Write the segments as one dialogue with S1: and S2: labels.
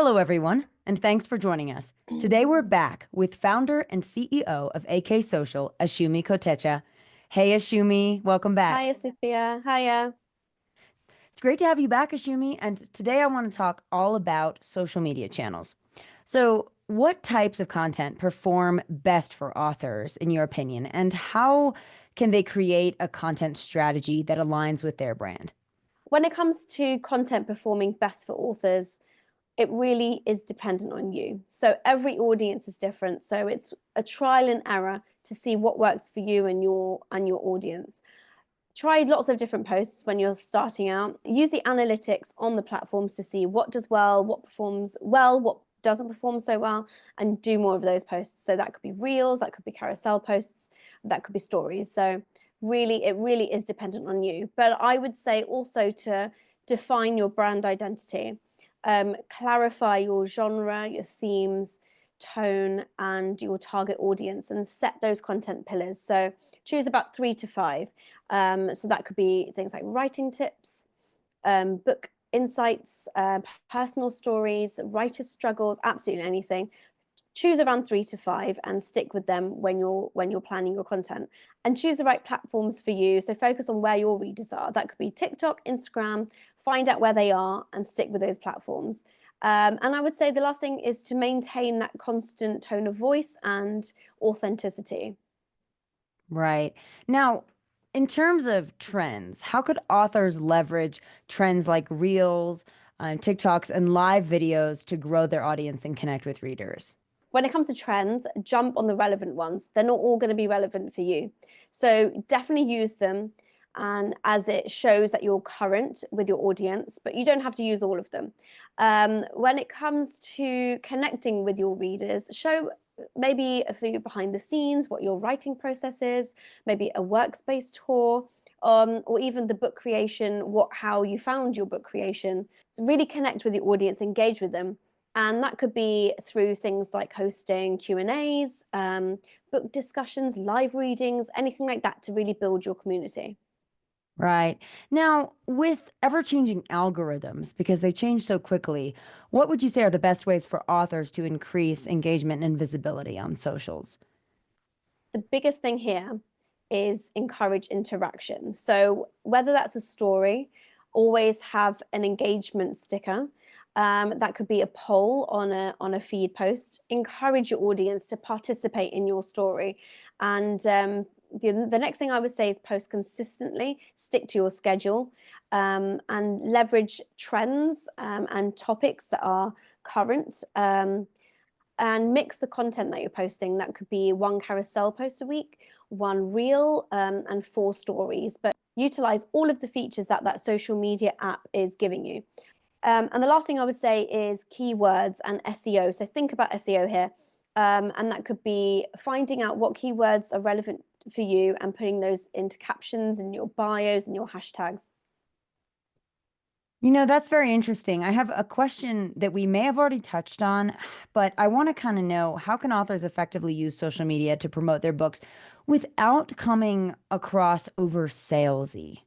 S1: Hello, everyone, and thanks for joining us. Today, we're back with founder and CEO of AK Social, Ashumi Kotecha. Hey, Ashumi, welcome back.
S2: Hiya, Sophia. Hiya.
S1: It's great to have you back, Ashumi. And today, I want to talk all about social media channels. So, what types of content perform best for authors, in your opinion, and how can they create a content strategy that aligns with their brand?
S2: When it comes to content performing best for authors, it really is dependent on you. So every audience is different. So it's a trial and error to see what works for you and your audience. Try lots of different posts when you're starting out. Use the analytics on the platforms to see what does well, what performs well, what doesn't perform so well, and do more of those posts. So that could be reels, that could be carousel posts, that could be stories. So really, it really is dependent on you. But I would say also to define your brand identity, clarify your genre, your themes, tone, and your target audience, and set those content pillars. So choose about 3 to 5. So that could be things like writing tips, book insights, personal stories, writer struggles, absolutely anything. Choose around 3 to 5 and stick with them when you're planning your content. And choose the right platforms for you. So focus on where your readers are. That could be TikTok, Instagram. Find out where they are and stick with those platforms. And I would say the last thing is to maintain that constant tone of voice and authenticity.
S1: Right. Now, in terms of trends, how could authors leverage trends like Reels, TikToks, and live videos to grow their audience and connect with readers?
S2: When it comes to trends, jump on the relevant ones. They're not all going to be relevant for you. So definitely use them, and as it shows that you're current with your audience, but you don't have to use all of them. When it comes to connecting with your readers, show maybe a few behind the scenes, what your writing process is, maybe a workspace tour, or even the book creation, how you found your book creation. So really connect with your audience, engage with them. And that could be through things like hosting Q&As, book discussions, live readings, anything like that to really build your community.
S1: Right. Now, with ever-changing algorithms, because they change so quickly, what would you say are the best ways for authors to increase engagement and visibility on socials?
S2: The biggest thing here is encourage interaction. So whether that's a story, always have an engagement sticker. That could be a poll on a feed post. Encourage your audience to participate in your story. And the next thing I would say is post consistently, stick to your schedule, and leverage trends and topics that are current. And mix the content that you're posting. That could be 1 carousel post a week, 1 reel, and 4 stories. But utilize all of the features that that social media app is giving you. And the last thing I would say is keywords and SEO. So think about SEO here. And that could be finding out what keywords are relevant for you and putting those into captions in your bios and your hashtags.
S1: You know, that's very interesting. I have a question that we may have already touched on, but I want to kind of know how can authors effectively use social media to promote their books without coming across over salesy?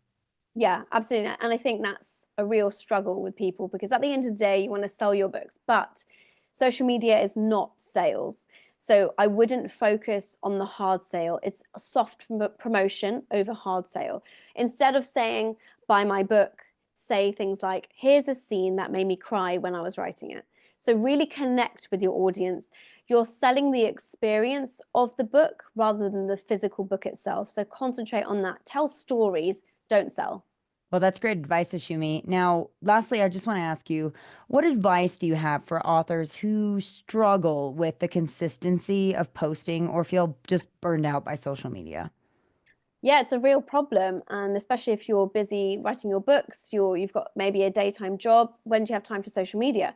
S2: Yeah, absolutely. And I think that's a real struggle with people because at the end of the day, you want to sell your books, but social media is not sales. So I wouldn't focus on the hard sale. It's a soft promotion over hard sale. Instead of saying, buy my book, say things like, here's a scene that made me cry when I was writing it. So really connect with your audience. You're selling the experience of the book rather than the physical book itself. So concentrate on that. Tell stories, don't sell.
S1: Well, that's great advice, Ashumi. Now, lastly, I just want to ask you, what advice do you have for authors who struggle with the consistency of posting or feel just burned out by social media?
S2: Yeah, it's a real problem. And especially if you're busy writing your books, you've got maybe a daytime job. When do you have time for social media?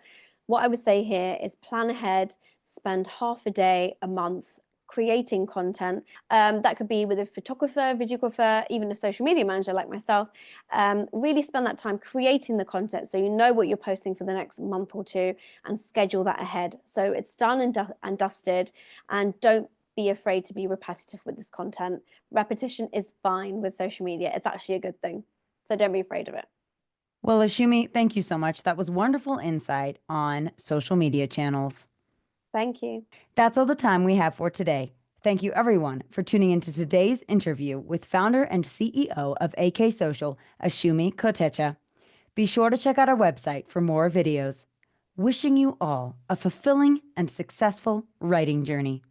S2: What I would say here is plan ahead, spend half a day, a month creating content. That could be with a photographer, videographer, even a social media manager like myself. Really spend that time creating the content so you know what you're posting for the next month or two and schedule that ahead. So it's done and dusted, and don't be afraid to be repetitive with this content. Repetition is fine with social media. It's actually a good thing. So don't be afraid of it.
S1: Well, Ashumi, thank you so much. That was wonderful insight on social media channels.
S2: Thank you.
S1: That's all the time we have for today. Thank you, everyone, for tuning into today's interview with founder and CEO of AK Social, Ashumi Kotecha. Be sure to check out our website for more videos. Wishing you all a fulfilling and successful writing journey.